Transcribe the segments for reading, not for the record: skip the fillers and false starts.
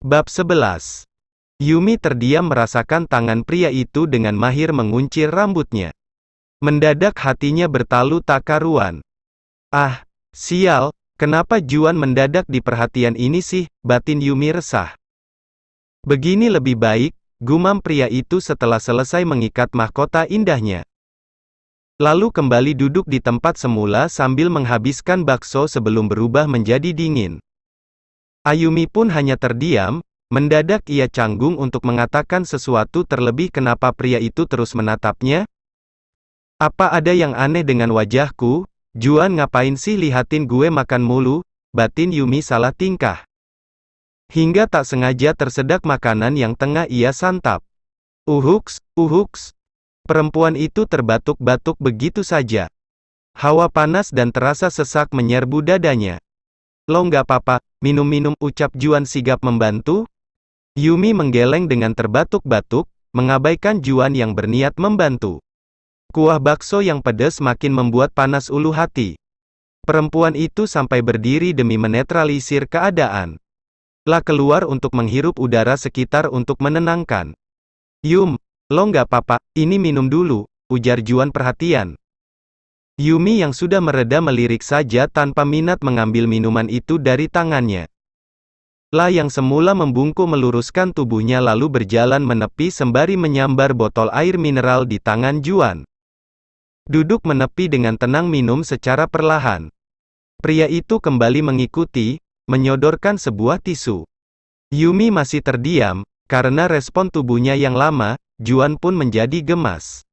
Bab 11. Yumi terdiam merasakan tangan pria itu dengan mahir menguncir rambutnya. Mendadak hatinya bertalu tak karuan. Ah, sial, kenapa Juan mendadak di perhatian ini sih, batin Yumi resah. Begini lebih baik, gumam pria itu setelah selesai mengikat mahkota indahnya. Lalu kembali duduk di tempat semula sambil menghabiskan bakso sebelum berubah menjadi dingin. Ayumi pun hanya terdiam, mendadak ia canggung untuk mengatakan sesuatu terlebih kenapa pria itu terus menatapnya? Apa ada yang aneh dengan wajahku? Juan ngapain sih lihatin gue makan mulu? Batin Yumi salah tingkah. Hingga tak sengaja tersedak makanan yang tengah ia santap. Uhuks, uhuks. Perempuan itu terbatuk-batuk begitu saja. Hawa panas dan terasa sesak menyerbu dadanya. Lo nggak apa-apa, minum-minum, ucap Juan sigap membantu. Yumi menggeleng dengan terbatuk-batuk, mengabaikan Juan yang berniat membantu. Kuah bakso yang pedas makin membuat panas ulu hati. Perempuan itu sampai berdiri demi menetralisir keadaan. Lah keluar untuk menghirup udara sekitar untuk menenangkan. Yum, lo nggak apa-apa, ini minum dulu, ujar Juan perhatian. Yumi yang sudah mereda melirik saja tanpa minat mengambil minuman itu dari tangannya. Lah yang semula membungkuk meluruskan tubuhnya lalu berjalan menepi sembari menyambar botol air mineral di tangan Juan. Duduk menepi dengan tenang minum secara perlahan. Pria itu kembali mengikuti, menyodorkan sebuah tisu. Yumi masih terdiam, karena respon tubuhnya yang lama, Juan pun menjadi gemas.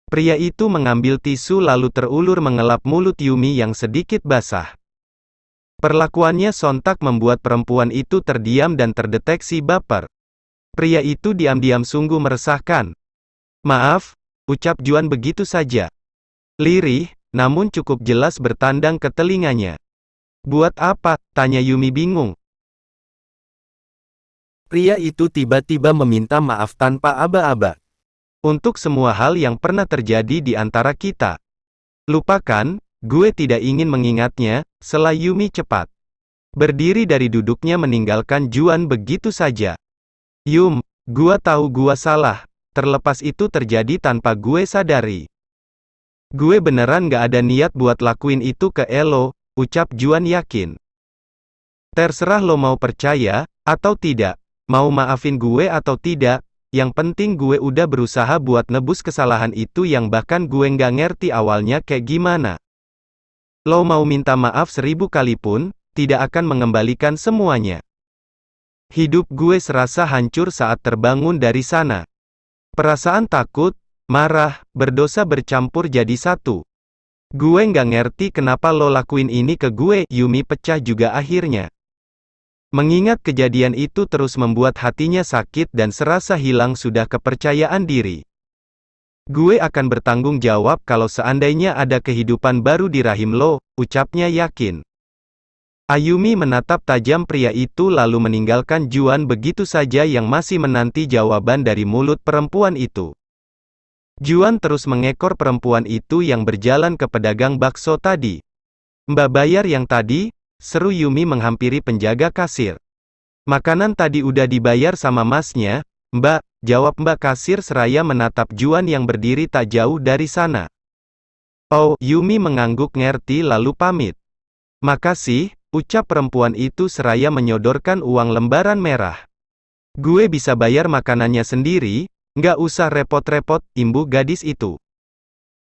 Pria itu mengambil tisu lalu terulur mengelap mulut Yumi yang sedikit basah. Perlakuannya sontak membuat perempuan itu terdiam dan terdeteksi baper. Pria itu diam-diam sungguh meresahkan. Maaf, ucap Juan begitu saja. Lirih, namun cukup jelas bertandang ke telinganya. Buat apa? Tanya Yumi bingung. Pria itu tiba-tiba meminta maaf tanpa aba-aba. Untuk semua hal yang pernah terjadi di antara kita. Lupakan, gue tidak ingin mengingatnya, sela Yumi cepat. Berdiri dari duduknya meninggalkan Juan begitu saja. Yum, gua tahu gua salah, terlepas itu terjadi tanpa gue sadari. Gue beneran gak ada niat buat lakuin itu ke Elo, ucap Juan yakin. Terserah lo mau percaya, atau tidak, mau maafin gue atau tidak, yang penting gue udah berusaha buat nebus kesalahan itu yang bahkan gue nggak ngerti awalnya kayak gimana. Lo mau minta maaf 1000 kali pun, tidak akan mengembalikan semuanya. Hidup gue serasa hancur saat terbangun dari sana. Perasaan takut, marah, berdosa bercampur jadi satu. Gue nggak ngerti kenapa lo lakuin ini ke gue, Yumi pecah juga akhirnya. Mengingat kejadian itu terus membuat hatinya sakit dan serasa hilang sudah kepercayaan diri. Gue akan bertanggung jawab kalau seandainya ada kehidupan baru di rahim lo, ucapnya yakin. Ayumi menatap tajam pria itu lalu meninggalkan Juan begitu saja yang masih menanti jawaban dari mulut perempuan itu. Juan terus mengekor perempuan itu yang berjalan ke pedagang bakso tadi. Mbak bayar yang tadi? Seru Yumi menghampiri penjaga kasir. Makanan tadi udah dibayar sama masnya, Mbak, jawab Mbak kasir seraya menatap Juan yang berdiri tak jauh dari sana. Oh, Yumi mengangguk ngerti lalu pamit. Makasih, ucap perempuan itu seraya menyodorkan uang lembaran merah. Gue bisa bayar makanannya sendiri, nggak usah repot-repot, imbuh gadis itu.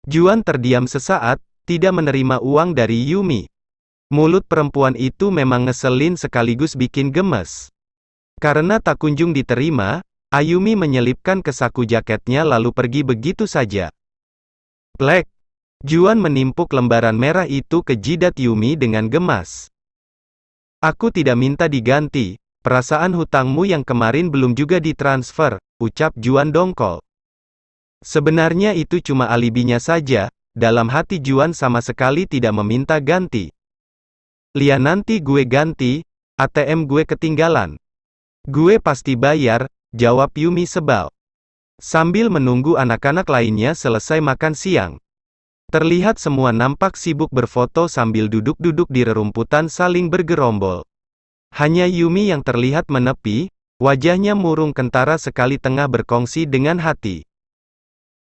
Juan terdiam sesaat, tidak menerima uang dari Yumi. Mulut perempuan itu memang ngeselin sekaligus bikin gemes. Karena tak kunjung diterima, Ayumi menyelipkan ke saku jaketnya lalu pergi begitu saja. Plek! Juan menimpuk lembaran merah itu ke jidat Yumi dengan gemas. Aku tidak minta diganti, perasaan hutangmu yang kemarin belum juga ditransfer, ucap Juan dongkol. Sebenarnya itu cuma alibinya saja, dalam hati Juan sama sekali tidak meminta ganti. Lihat nanti gue ganti, ATM gue ketinggalan. Gue pasti bayar, jawab Yumi sebal. Sambil menunggu anak-anak lainnya selesai makan siang. Terlihat semua nampak sibuk berfoto sambil duduk-duduk di rerumputan saling bergerombol. Hanya Yumi yang terlihat menepi, wajahnya murung kentara sekali tengah berkongsi dengan hati.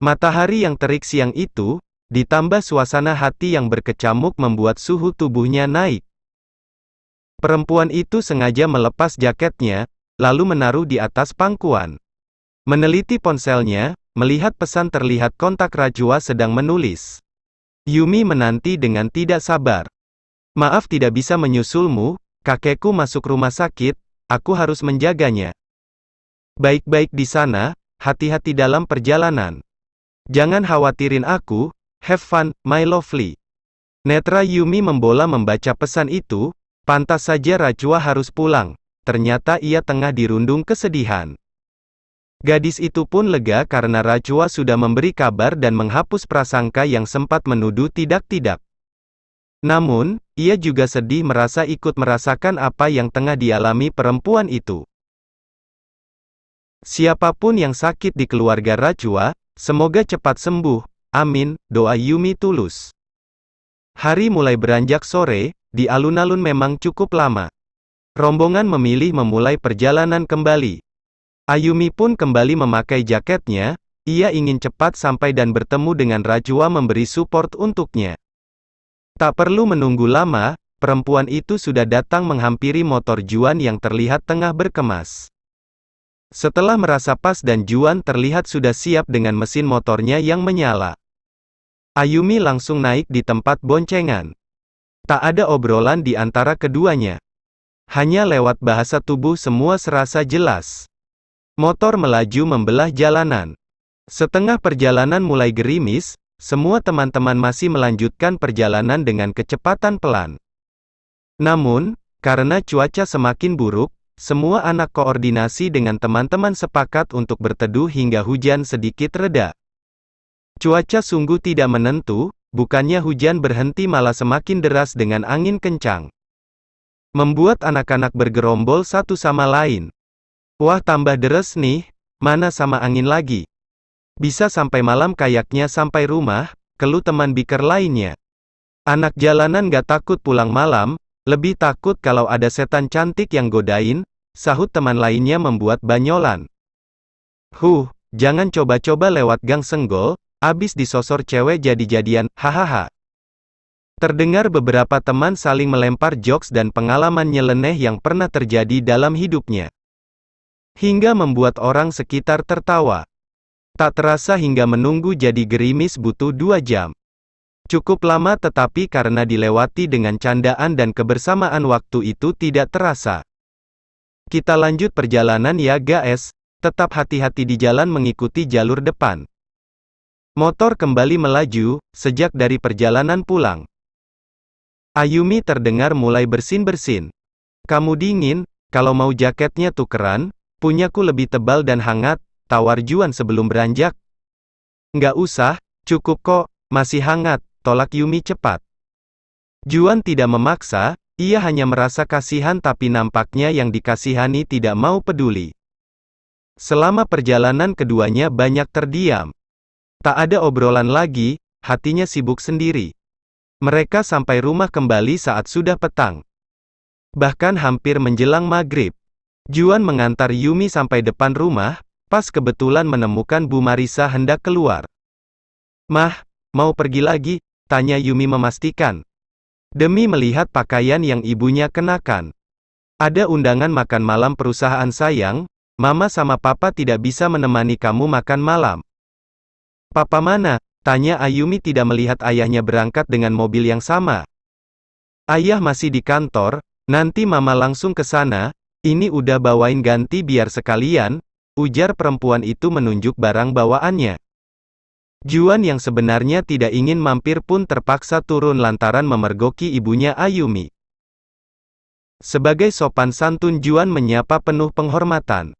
Matahari yang terik siang itu, ditambah suasana hati yang berkecamuk membuat suhu tubuhnya naik. Perempuan itu sengaja melepas jaketnya, lalu menaruh di atas pangkuan. Meneliti ponselnya, melihat pesan terlihat kontak Rajwa sedang menulis. Yumi menanti dengan tidak sabar. Maaf tidak bisa menyusulmu, kakekku masuk rumah sakit, aku harus menjaganya. Baik-baik di sana, hati-hati dalam perjalanan. Jangan khawatirin aku, have fun, my lovely. Netra Yumi membola membaca pesan itu, pantas saja Rajwa harus pulang, ternyata ia tengah dirundung kesedihan. Gadis itu pun lega karena Rajwa sudah memberi kabar dan menghapus prasangka yang sempat menuduh tidak-tidak. Namun, ia juga sedih merasa ikut merasakan apa yang tengah dialami perempuan itu. Siapapun yang sakit di keluarga Rajwa, semoga cepat sembuh, amin, doa Yumi tulus. Hari mulai beranjak sore, di alun-alun memang cukup lama. Rombongan memilih memulai perjalanan kembali. Ayumi pun kembali memakai jaketnya, ia ingin cepat sampai dan bertemu dengan Rajwa memberi support untuknya. Tak perlu menunggu lama, perempuan itu sudah datang menghampiri motor Juan yang terlihat tengah berkemas. Setelah merasa pas dan Juan terlihat sudah siap dengan mesin motornya yang menyala. Ayumi langsung naik di tempat boncengan. Tak ada obrolan di antara keduanya. Hanya lewat bahasa tubuh semua serasa jelas. Motor melaju membelah jalanan. Setengah perjalanan mulai gerimis, semua teman-teman masih melanjutkan perjalanan dengan kecepatan pelan. Namun, karena cuaca semakin buruk, semua anak koordinasi dengan teman-teman sepakat untuk berteduh hingga hujan sedikit reda. Cuaca sungguh tidak menentu, bukannya hujan berhenti malah semakin deras dengan angin kencang. Membuat anak-anak bergerombol satu sama lain. Wah tambah deres nih, mana sama angin lagi. Bisa sampai malam kayaknya sampai rumah, keluh teman biker lainnya. Anak jalanan gak takut pulang malam, lebih takut kalau ada setan cantik yang godain, sahut teman lainnya membuat banyolan. Jangan coba-coba lewat gang senggol, abis disosor cewek jadi-jadian, hahaha. Terdengar beberapa teman saling melempar jokes dan pengalaman nyeleneh yang pernah terjadi dalam hidupnya. Hingga membuat orang sekitar tertawa. Tak terasa hingga menunggu jadi gerimis butuh 2 jam. Cukup lama tetapi karena dilewati dengan candaan dan kebersamaan waktu itu tidak terasa. Kita lanjut perjalanan ya guys, tetap hati-hati di jalan mengikuti jalur depan. Motor kembali melaju, sejak dari perjalanan pulang. Ayumi terdengar mulai bersin-bersin. Kamu dingin, kalau mau jaketnya tukeran, punyaku lebih tebal dan hangat, tawar Juan sebelum beranjak. Nggak usah, cukup kok, masih hangat, tolak Yumi cepat. Juan tidak memaksa, ia hanya merasa kasihan tapi nampaknya yang dikasihani tidak mau peduli. Selama perjalanan keduanya banyak terdiam. Tak ada obrolan lagi, hatinya sibuk sendiri. Mereka sampai rumah kembali saat sudah petang. Bahkan hampir menjelang maghrib. Juan mengantar Yumi sampai depan rumah, pas kebetulan menemukan Bu Marisa hendak keluar. Mah, mau pergi lagi? Tanya Yumi memastikan. Demi melihat pakaian yang ibunya kenakan. Ada undangan makan malam perusahaan sayang, Mama sama Papa tidak bisa menemani kamu makan malam. Papa mana? Tanya Ayumi tidak melihat ayahnya berangkat dengan mobil yang sama. Ayah masih di kantor, nanti Mama langsung ke sana, ini udah bawain ganti biar sekalian, ujar perempuan itu menunjuk barang bawaannya. Juan yang sebenarnya tidak ingin mampir pun terpaksa turun lantaran memergoki ibunya Ayumi. Sebagai sopan santun Juan menyapa penuh penghormatan.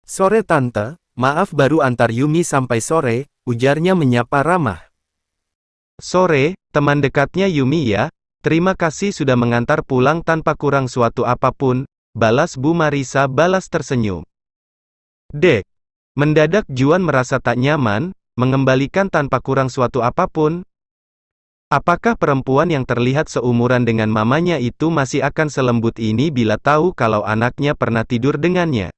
Sore tante, maaf baru antar Yumi sampai sore, ujarnya menyapa ramah. Sore, teman dekatnya Yumi ya, terima kasih sudah mengantar pulang tanpa kurang suatu apapun, balas Bu Marisa balas tersenyum. Dek. Mendadak Juan merasa tak nyaman, mengembalikan tanpa kurang suatu apapun. Apakah perempuan yang terlihat seumuran dengan mamanya itu masih akan selembut ini bila tahu kalau anaknya pernah tidur dengannya?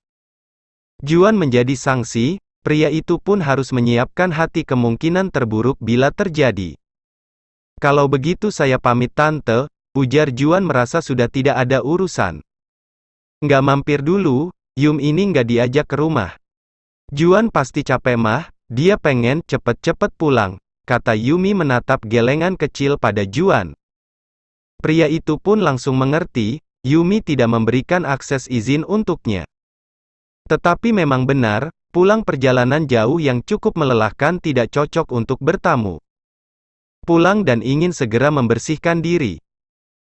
Juan menjadi sangsi, pria itu pun harus menyiapkan hati kemungkinan terburuk bila terjadi. Kalau begitu saya pamit tante, ujar Juan merasa sudah tidak ada urusan. Nggak mampir dulu, Yum ini nggak diajak ke rumah. Juan pasti capek mah, dia pengen cepet-cepet pulang, kata Yumi menatap gelengan kecil pada Juan. Pria itu pun langsung mengerti, Yumi tidak memberikan akses izin untuknya. Tetapi memang benar, pulang perjalanan jauh yang cukup melelahkan tidak cocok untuk bertamu. Pulang dan ingin segera membersihkan diri.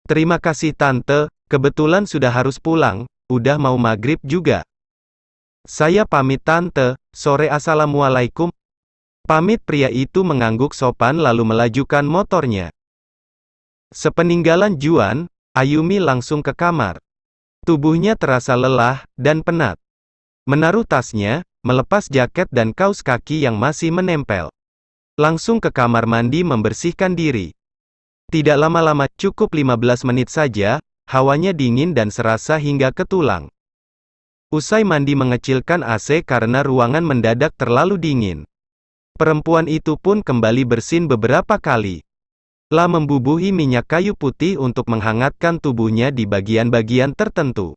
Terima kasih tante, kebetulan sudah harus pulang, udah mau maghrib juga. Saya pamit tante, sore assalamualaikum. Pamit pria itu mengangguk sopan lalu melajukan motornya. Sepeninggalan Juan, Ayumi langsung ke kamar. Tubuhnya terasa lelah dan penat. Menaruh tasnya, melepas jaket dan kaos kaki yang masih menempel. Langsung ke kamar mandi membersihkan diri. Tidak lama-lama, cukup 15 menit saja, hawanya dingin dan serasa hingga ke tulang. Usai mandi mengecilkan AC karena ruangan mendadak terlalu dingin. Perempuan itu pun kembali bersin beberapa kali. Lah membubuhi minyak kayu putih untuk menghangatkan tubuhnya di bagian-bagian tertentu.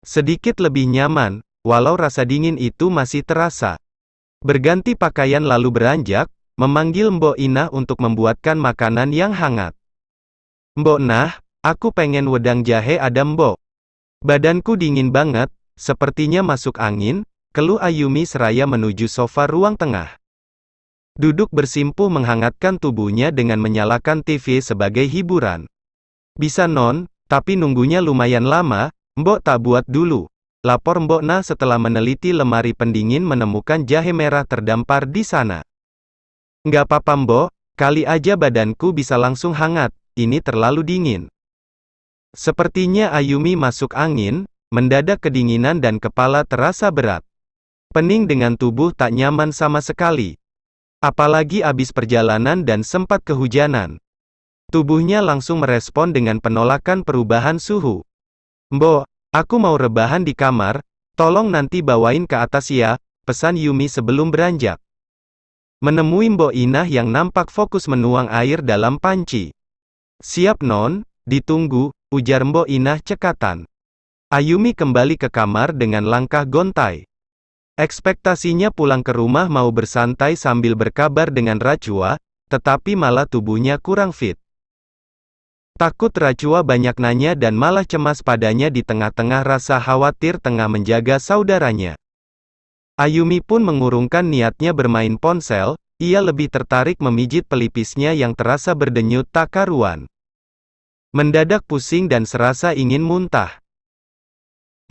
Sedikit lebih nyaman, walau rasa dingin itu masih terasa. Berganti pakaian lalu beranjak, memanggil Mbok Inah untuk membuatkan makanan yang hangat. Mbok Nah, aku pengen wedang jahe ada Mbok. Badanku dingin banget, sepertinya masuk angin, keluh Ayumi seraya menuju sofa ruang tengah. Duduk bersimpuh menghangatkan tubuhnya dengan menyalakan TV sebagai hiburan. Bisa non, tapi nunggunya lumayan lama, Mbok tak buat dulu. Lapor Mbok Nah setelah meneliti lemari pendingin menemukan jahe merah terdampar di sana. Nggak apa-apa Mbok, kali aja badanku bisa langsung hangat, ini terlalu dingin. Sepertinya Ayumi masuk angin, mendadak kedinginan dan kepala terasa berat. Pening dengan tubuh tak nyaman sama sekali. Apalagi abis perjalanan dan sempat kehujanan. Tubuhnya langsung merespon dengan penolakan perubahan suhu. Mbok, aku mau rebahan di kamar, tolong nanti bawain ke atas ya, pesan Yumi sebelum beranjak. Menemui Mbok Inah yang nampak fokus menuang air dalam panci. Siap non, ditunggu, ujar Mbok Inah cekatan. Ayumi kembali ke kamar dengan langkah gontai. Ekspektasinya pulang ke rumah mau bersantai sambil berkabar dengan Rachua, tetapi malah tubuhnya kurang fit. Takut Rachua banyak nanya dan malah cemas padanya di tengah-tengah rasa khawatir tengah menjaga saudaranya. Ayumi pun mengurungkan niatnya bermain ponsel, ia lebih tertarik memijit pelipisnya yang terasa berdenyut tak karuan. Mendadak pusing dan serasa ingin muntah.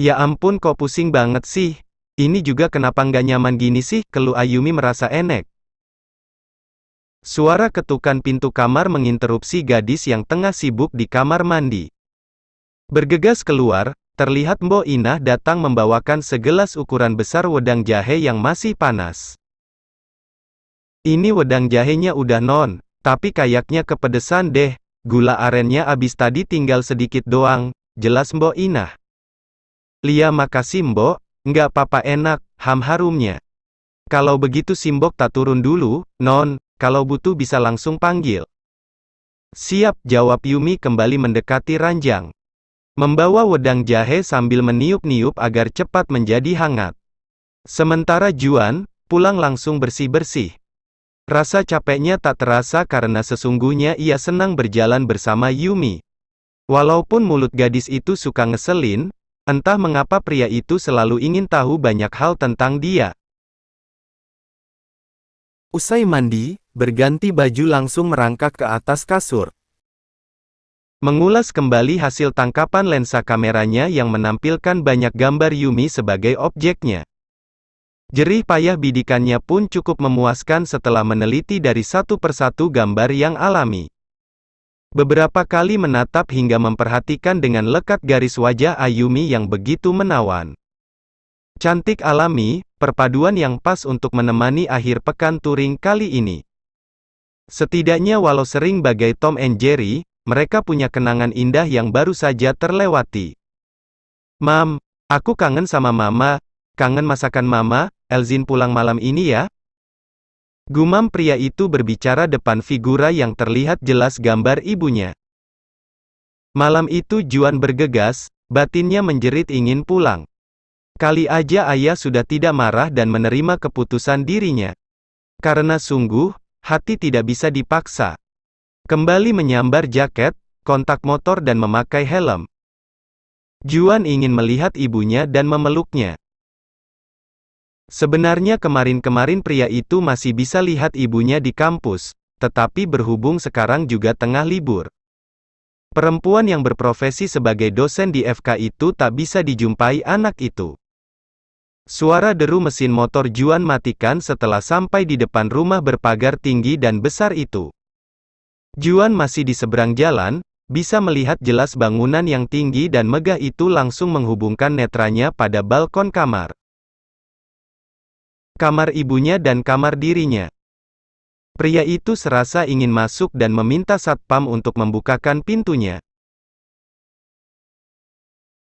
Ya ampun kok pusing banget sih, ini juga kenapa nggak nyaman gini sih, keluh Ayumi merasa enek. Suara ketukan pintu kamar menginterupsi gadis yang tengah sibuk di kamar mandi. Bergegas keluar, terlihat Mbok Inah datang membawakan segelas ukuran besar wedang jahe yang masih panas. Ini wedang jahenya udah non, tapi kayaknya kepedesan deh, gula arennya abis tadi tinggal sedikit doang, jelas Mbok Inah. Lia makasih Mbok, nggak apa-apa enak, harumnya. Kalau begitu Simbok tak turun dulu, non, kalau butuh bisa langsung panggil. Siap, jawab Yumi kembali mendekati ranjang. Membawa wedang jahe sambil meniup-niup agar cepat menjadi hangat. Sementara Juan, pulang langsung bersih-bersih. Rasa capeknya tak terasa karena sesungguhnya ia senang berjalan bersama Yumi. Walaupun mulut gadis itu suka ngeselin, entah mengapa pria itu selalu ingin tahu banyak hal tentang dia. Usai mandi, berganti baju langsung merangkak ke atas kasur. Mengulas kembali hasil tangkapan lensa kameranya yang menampilkan banyak gambar Yumi sebagai objeknya. Jerih payah bidikannya pun cukup memuaskan setelah meneliti dari satu persatu gambar yang alami. Beberapa kali menatap hingga memperhatikan dengan lekat garis wajah Ayumi yang begitu menawan. Cantik alami, perpaduan yang pas untuk menemani akhir pekan touring kali ini. Setidaknya walau sering bagai Tom and Jerry, mereka punya kenangan indah yang baru saja terlewati. Mam, aku kangen sama Mama. Kangen masakan Mama. Elzin pulang malam ini ya? Gumam pria itu berbicara depan figura yang terlihat jelas gambar ibunya. Malam itu Juan bergegas, batinnya menjerit ingin pulang. Kali aja ayah sudah tidak marah dan menerima keputusan dirinya. Karena sungguh, hati tidak bisa dipaksa. Kembali menyambar jaket, kontak motor dan memakai helm. Juan ingin melihat ibunya dan memeluknya. Sebenarnya kemarin-kemarin pria itu masih bisa lihat ibunya di kampus, tetapi berhubung sekarang juga tengah libur. Perempuan yang berprofesi sebagai dosen di FK itu tak bisa dijumpai anak itu. Suara deru mesin motor Juan matikan setelah sampai di depan rumah berpagar tinggi dan besar itu. Juan masih di seberang jalan, bisa melihat jelas bangunan yang tinggi dan megah itu langsung menghubungkan netranya pada balkon kamar. Kamar ibunya dan kamar dirinya. Pria itu serasa ingin masuk dan meminta satpam untuk membukakan pintunya.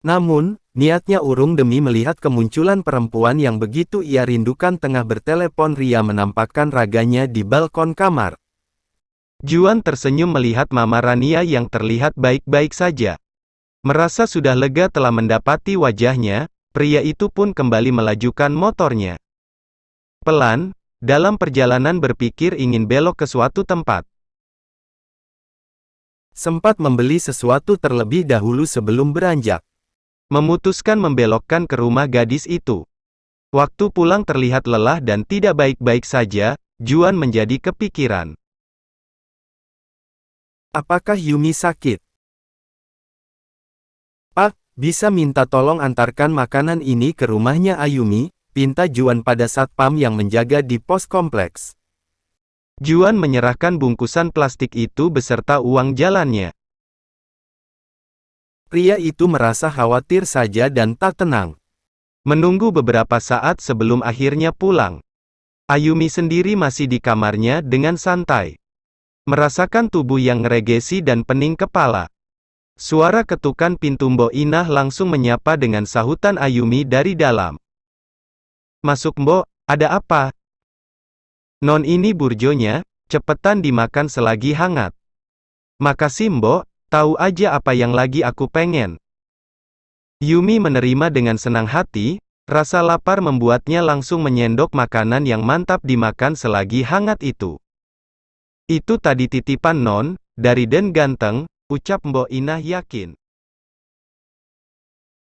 Namun, niatnya urung demi melihat kemunculan perempuan yang begitu ia rindukan tengah bertelepon ria menampakkan raganya di balkon kamar. Juan tersenyum melihat Mama Rania yang terlihat baik-baik saja. Merasa sudah lega telah mendapati wajahnya, pria itu pun kembali melajukan motornya. Pelan, dalam perjalanan berpikir ingin belok ke suatu tempat. Sempat membeli sesuatu terlebih dahulu sebelum beranjak. Memutuskan membelokkan ke rumah gadis itu. Waktu pulang terlihat lelah dan tidak baik-baik saja, Juan menjadi kepikiran. Apakah Yumi sakit? Pak, bisa minta tolong antarkan makanan ini ke rumahnya Ayumi? Pinta Juan pada satpam yang menjaga di pos kompleks. Juan menyerahkan bungkusan plastik itu beserta uang jalannya. Pria itu merasa khawatir saja dan tak tenang. Menunggu beberapa saat sebelum akhirnya pulang. Ayumi sendiri masih di kamarnya dengan santai. Merasakan tubuh yang ngeregesi dan pening kepala. Suara ketukan pintu Mbok Inah langsung menyapa dengan sahutan Ayumi dari dalam. Masuk Mbok, ada apa? Non ini burjonya, cepetan dimakan selagi hangat. Makasih Mbok, tahu aja apa yang lagi aku pengen. Yumi menerima dengan senang hati, rasa lapar membuatnya langsung menyendok makanan yang mantap dimakan selagi hangat itu. Itu tadi titipan Non, dari Den Ganteng, ucap Mbok Inah yakin.